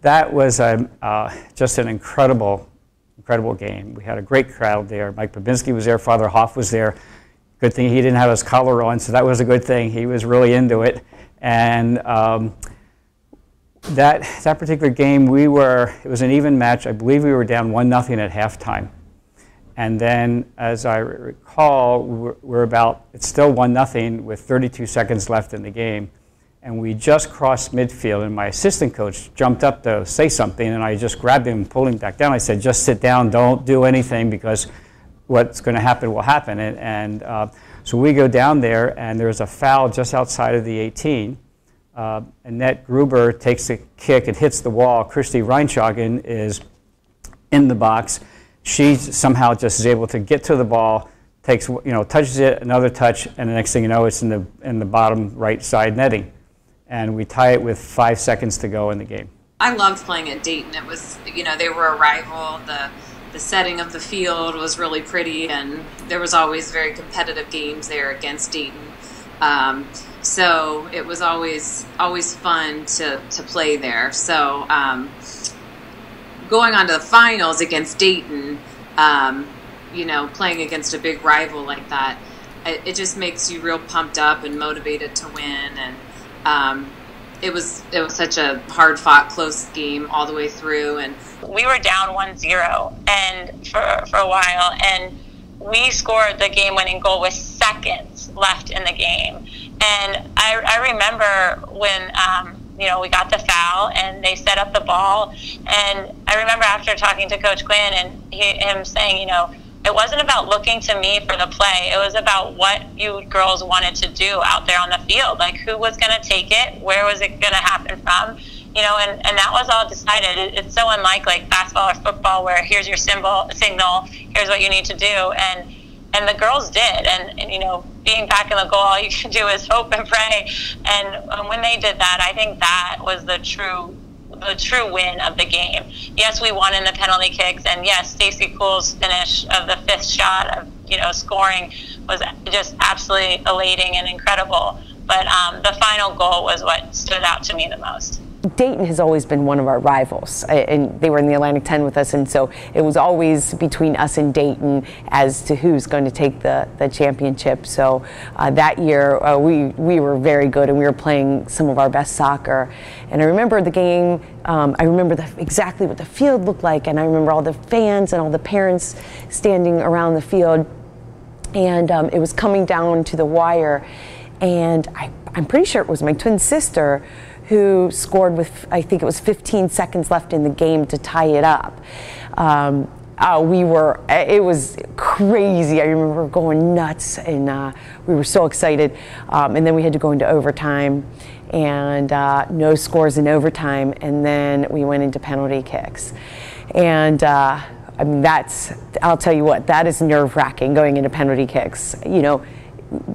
that was just an incredible game. We had a great crowd there. Mike Babinski was there. Father Hoff was there. Good thing he didn't have his collar on, so that was a good thing. He was really into it. And that particular game, it was an even match. I believe we were down 1-0 at halftime. And then, as I recall, it's still 1-0 with 32 seconds left in the game. And we just crossed midfield, and my assistant coach jumped up to say something, and I just grabbed him and pulled him back down. I said, just sit down, don't do anything, because what's going to happen will happen. So we go down there, and there's a foul just outside of the 18. Annette Gruber takes a kick, it hits the wall. Christy Reinshagen is in the box. She somehow just is able to get to the ball, touches it, another touch, and the next thing you know, it's in the bottom right side netting. And we tie it with 5 seconds to go in the game. I loved playing at Dayton. It was, they were a rival. The setting of the field was really pretty, and there was always very competitive games there against Dayton. So it was always fun to play there. So going on to the finals against Dayton, playing against a big rival like that, it just makes you real pumped up and motivated to win. And it was such a hard-fought, close game all the way through. And we were down 1-0 and for a while, and we scored the game-winning goal with seconds left in the game. And I remember when we got the foul and they set up the ball, and I remember after talking to Coach Quinn and him saying, it wasn't about looking to me for the play. It was about what you girls wanted to do out there on the field. Like, who was going to take it? Where was it going to happen from? And that was all decided. It's so unlike like basketball or football, where here's your signal, here's what you need to do. And the girls did. And being back in the goal, all you can do is hope and pray. And when they did that, I think that was the true win of the game. Yes, we won in the penalty kicks, and yes, Stacey Kuhl's finish of the 5th shot of scoring was just absolutely elating and incredible. But the final goal was what stood out to me the most. Dayton has always been one of our rivals, and they were in the Atlantic 10 with us, and so it was always between us and Dayton as to who's going to take the championship. So that year we were very good, and we were playing some of our best soccer. And I remember the game, I remember exactly what the field looked like, and I remember all the fans and all the parents standing around the field, and it was coming down to the wire, and I'm pretty sure it was my twin sister who scored with, I think it was 15 seconds left in the game to tie it up. It was crazy. I remember going nuts, and we were so excited. And then we had to go into overtime, and no scores in overtime, and then we went into penalty kicks. And I'll tell you what, that is nerve-wracking, going into penalty kicks.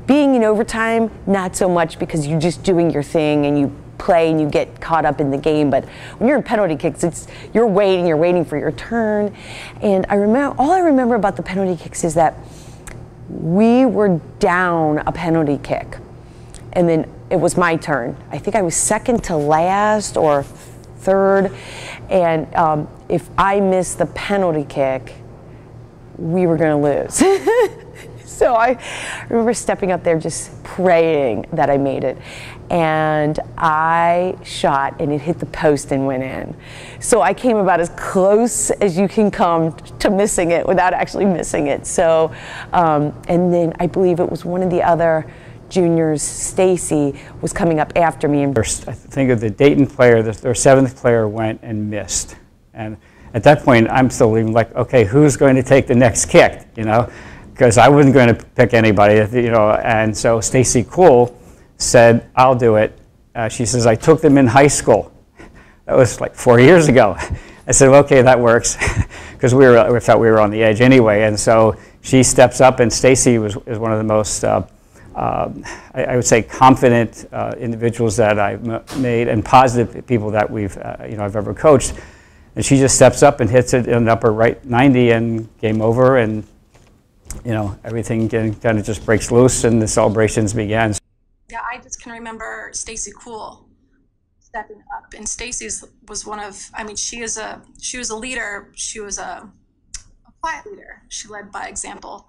Being in overtime, not so much, because you're just doing your thing and you play and you get caught up in the game. But when you're in penalty kicks, you're waiting for your turn. And all I remember about the penalty kicks is that we were down a penalty kick, and then it was my turn. I think I was second to last or third, and if I missed the penalty kick, we were going to lose. So I remember stepping up there just praying that I made it. And I shot, and it hit the post and went in. So I came about as close as you can come to missing it without actually missing it. So, and then I believe it was one of the other juniors, Stacy, was coming up after me. I think of the Dayton player, their 7th player went and missed. And at that point, I'm still even like, okay, who's going to take the next kick, Because I wasn't going to pick anybody, and so Stacey Kuhl said, I'll do it. She says, I took them in high school. That was like 4 years ago. I said, well, okay, that works, because we thought we were on the edge anyway. And so she steps up, and Stacey is one of the most, I would say, confident individuals that I've made, and positive people that I've ever coached. And she just steps up and hits it in the upper right 90, and game over, and everything kind of just breaks loose, and the celebrations began. Yeah, I just can remember Stacey Kuhl stepping up. And Stacy's was one of, I mean, she was a leader. She was a quiet leader. She led by example,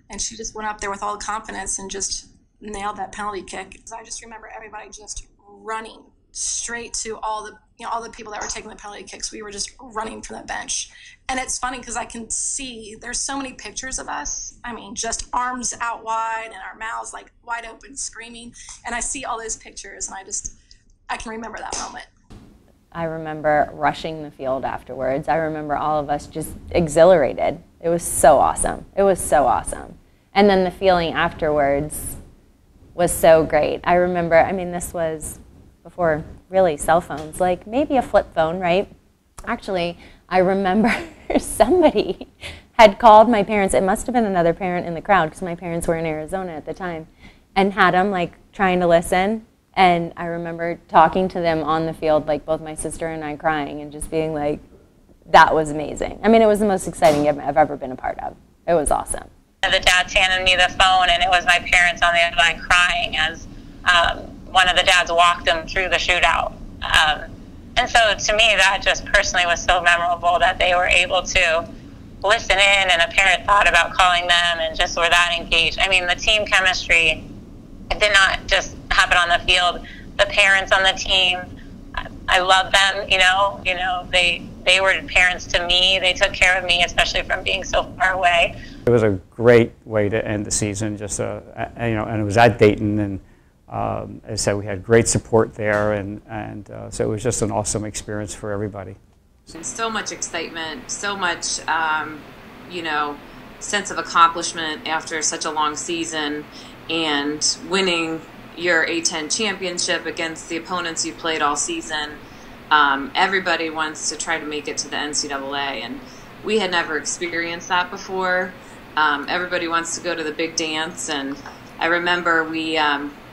and she just went up there with all the confidence and just nailed that penalty kick. I just remember everybody just running straight to all the people that were taking the penalty kicks. We were just running from the bench. And it's funny because I can see there's so many pictures of us. I mean, just arms out wide and our mouths like wide open screaming. And I see all those pictures and I can remember that moment. I remember rushing the field afterwards. I remember all of us just exhilarated. It was so awesome. It was so awesome. And then the feeling afterwards was so great. I remember, I mean, this was before really cell phones, like maybe a flip phone, right? Actually, I remember somebody had called my parents. It must have been another parent in the crowd because my parents were in Arizona at the time, and had them like trying to listen. And I remember talking to them on the field, like both my sister and I crying and just being like, that was amazing. I mean, it was the most exciting game I've ever been a part of. It was awesome. The dads handed me the phone, and it was my parents on the other line crying as one of the dads walked them through the shootout. And so to me, that just personally was so memorable that they were able to listen in, and a parent thought about calling them and just were that engaged. I mean, the team chemistry, it did not just happen on the field. The parents on the team, I love them, you know, they were parents to me. They took care of me, especially from being so far away. It was a great way to end the season, just and it was at Dayton, and as I said, we had great support there, and so it was just an awesome experience for everybody. So much excitement, so much, sense of accomplishment after such a long season, and winning your A-10 championship against the opponents you played all season. Everybody wants to try to make it to the NCAA, and we had never experienced that before. Everybody wants to go to the big dance, and I remember we,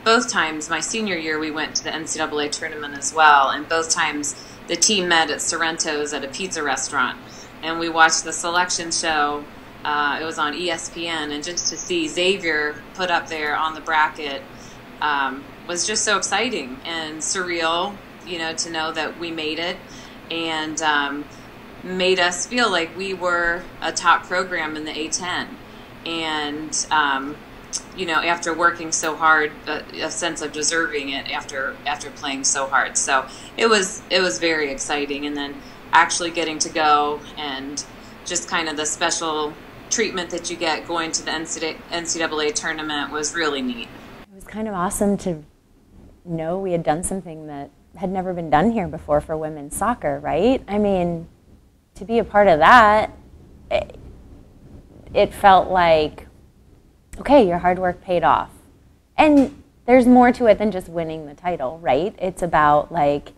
both times, my senior year, we went to the NCAA tournament as well, and both times the team met at Sorrento's at a pizza restaurant, and we watched the selection show. It was on ESPN, and just to see Xavier put up there on the bracket was just so exciting and surreal, to know that we made it, and made us feel like we were a top program in the A-10. And, after working so hard, a sense of deserving it after playing so hard. So it was very exciting. And then actually getting to go, and just kind of the special treatment that you get going to the NCAA tournament was really neat. It was kind of awesome to know we had done something that had never been done here before for women's soccer, right? I mean, to be a part of that, it felt like, okay, your hard work paid off. And there's more to it than just winning the title, right? It's about like,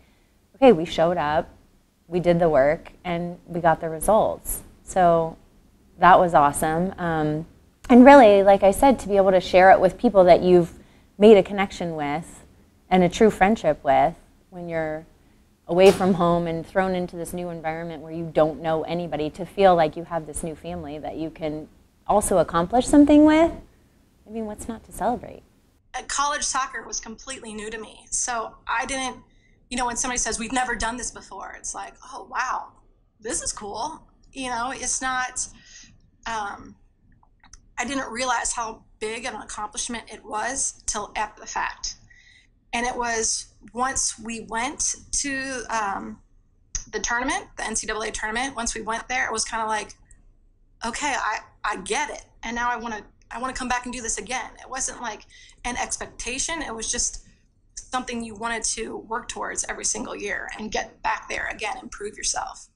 okay, we showed up, we did the work, and we got the results. So that was awesome. And really, like I said, to be able to share it with people that you've made a connection with and a true friendship with when you're away from home and thrown into this new environment where you don't know anybody, to feel like you have this new family that you can also accomplish something with. I mean, what's not to celebrate? College soccer was completely new to me. So I didn't, when somebody says, we've never done this before, it's like, oh, wow, this is cool. It's not, I didn't realize how big of an accomplishment it was till after the fact. And it was once we went to the tournament, the NCAA tournament, once we went there, it was kind of like, okay, I get it. And now I want to come back and do this again. It wasn't like an expectation. It was just something you wanted to work towards every single year and get back there again and prove yourself.